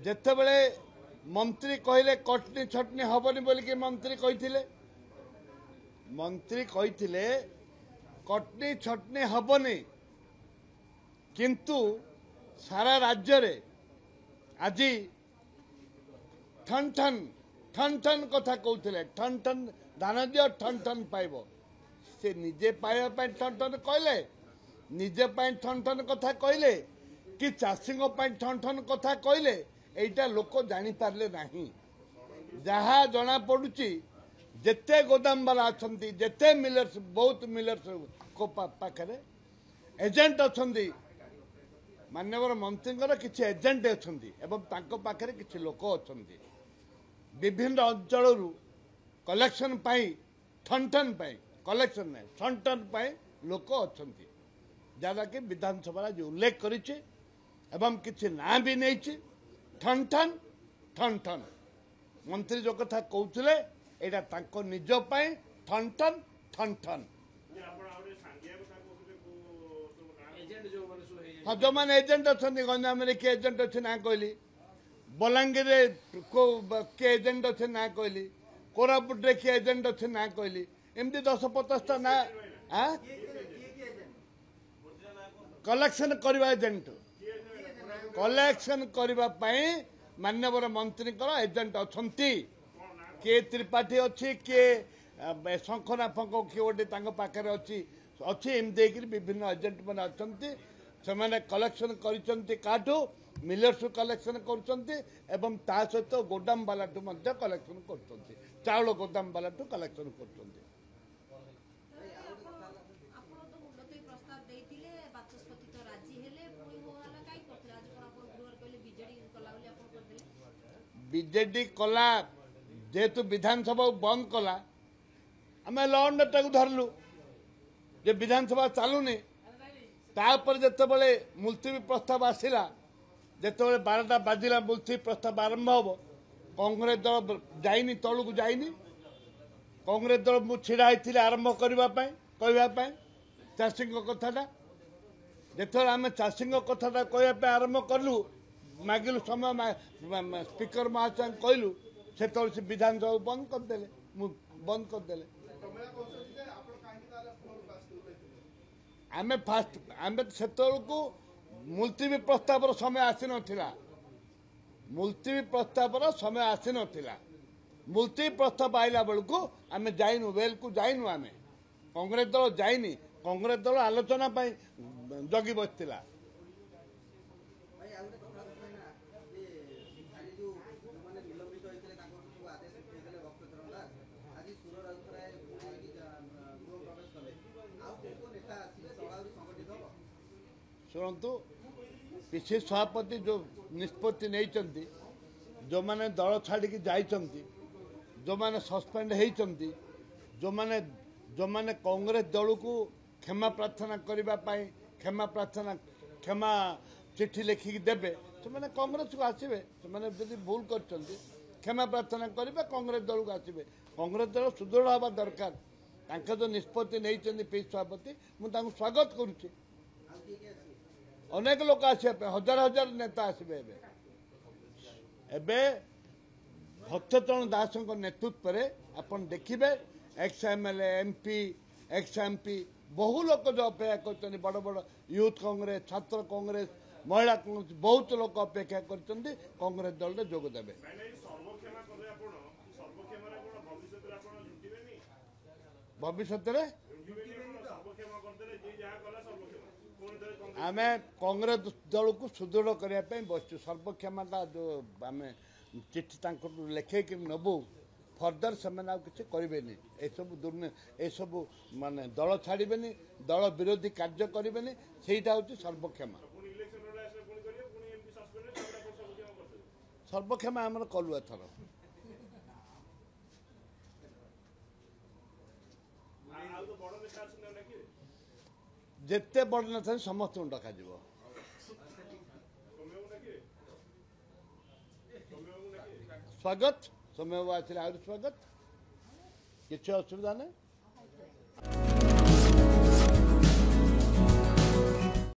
ଯେତେବେଳେ मंत्री कहले कटनी छटनी हेनी बोलिकी मंत्री कही कटनी छटनी हेनी किंतु सारा राज्य रे आज ठन ठन ठन ठन कथा कहते ठन ठन धान दियो ठन ठन पाइब से निजे पाइबा ठन ठन कहले निजे ठन ठन कथा कहले कि चाषी ठन ठन कथा कहले एटा लोक जानी पारले नहीं जहा जना पड़ुची जेते गोदाम वाला अछंती जेते मिलर्स बहुत मिलर्स को पाखरे एजेंट अछंती माननीय मंत्री किसी एजेंट अछंती एवं तांको पाखरे किसी लोक अछंती विभिन्न अंचल कलेक्शन पाई ठन ठन पाई कलेक्शन नहीं ठन ठन पाई लोक अछंती जरा कि विधानसभा जो उल्लेख करिछि एवं किसी ना भी नहीं ठन ठन ठन ठन मंत्री जो कथा कहते यहाँ निज ठन ठन ठन ठन हाँ जो मैंने एजेंट अच्छा गंजाम किए एजेंट अच्छे ना कहली बलांगीर किए एजेंट अच्छे ना कहली कोरापुटे किए एजेंट अच्छे ना कहली एमती 10-50टा ना कलेक्शन करवा एजेंट कलेक्शन करने माननीय मंत्री एजेंट अच्छा किए त्रिपाठी अच्छी किए शंखना फंक किए गोटे पाखे अच्छी अच्छी एमती विभिन्न एजेंट मैंने अच्छा से कलेक्शन करूँ मिलर्स कलेक्शन करुँच सहित गोदाम वाला कलेक्शन कर चाउल गोदाम वाला कलेक्शन कर बीजेडी कला जेहेतु विधानसभा बंद कला आम ल एंड ऑर्डर धरलु जे विधानसभा चलुनी तापर जितेबाला मुलतवी प्रस्ताव आसला जितेबाला 12टा बाजिला मुलतवी प्रस्ताव आरंभ हम कांग्रेस दल जाइनी तलू को जाइनी कांग्रेस दल मु छिड़ा होती आरंभ करने कहवाई चाषी कथाटा जिते आम चाषी कथाटा कहवाई आरंभ कलु मागिलु समय स्पीकर महाशय कहलु से विधानसभा बंद करदे बंद करदे आम फास्ट आम से मुलतवी प्रस्ताव समय आसी नाला मुलतवी प्रस्ताव समय आसी नाला मुलतवी प्रस्ताव आइला बेलू आम जाइनु वेल को जाइनु आम कांग्रेस दल जाइनी कांग्रेस दल आलोचना जगी बसला शुणु पिछले सभापति जो निष्पत्ति नहीं जो मैंने दल छाड़ी जाइछंती जो मैंने सस्पेंड होती जो मैंने कांग्रेस दल को क्षमा प्रार्थना करने क्षमा चिट्ठी लिखिकी देवे से मैंने कांग्रेस को आसवे से मैंने भूल कर क्षमा प्रार्थना करेंगे कांग्रेस दल को आसवे कांग्रेस दल सुदृढ़ हवा दरकार जो निष्पत्ति नहीं पी सभापति मुझे स्वागत करुच्ची अनेक लोक आसपे हजार हजार नेता आसबे भक्तचरण दास नेतृत्व में अपन देखिए ex MLA MP x MP बहु लोक जो अपेक्षा कर बड़ बड़ यूथ कांग्रेस छात्र कांग्रेस महिला कांग्रेस बहुत लोक अपेक्षा कर कांग्रेस दल में जोगदेवे भविष्य आम कांग्रेस दल को सुदृढ़ करने बसु सर्वक्षमता जो आम चिठी लिखे नबू फर्दर से किसी करें सब सब माने दल छाड़े दल विरोधी कार्य करें सेटा हूँ सर्वक्षमा सर्वक्षमा आम कलु एथर जिते बड़ नेता समस्त डक स्वागत समय आस स्वागत किसी असुविधा नहीं।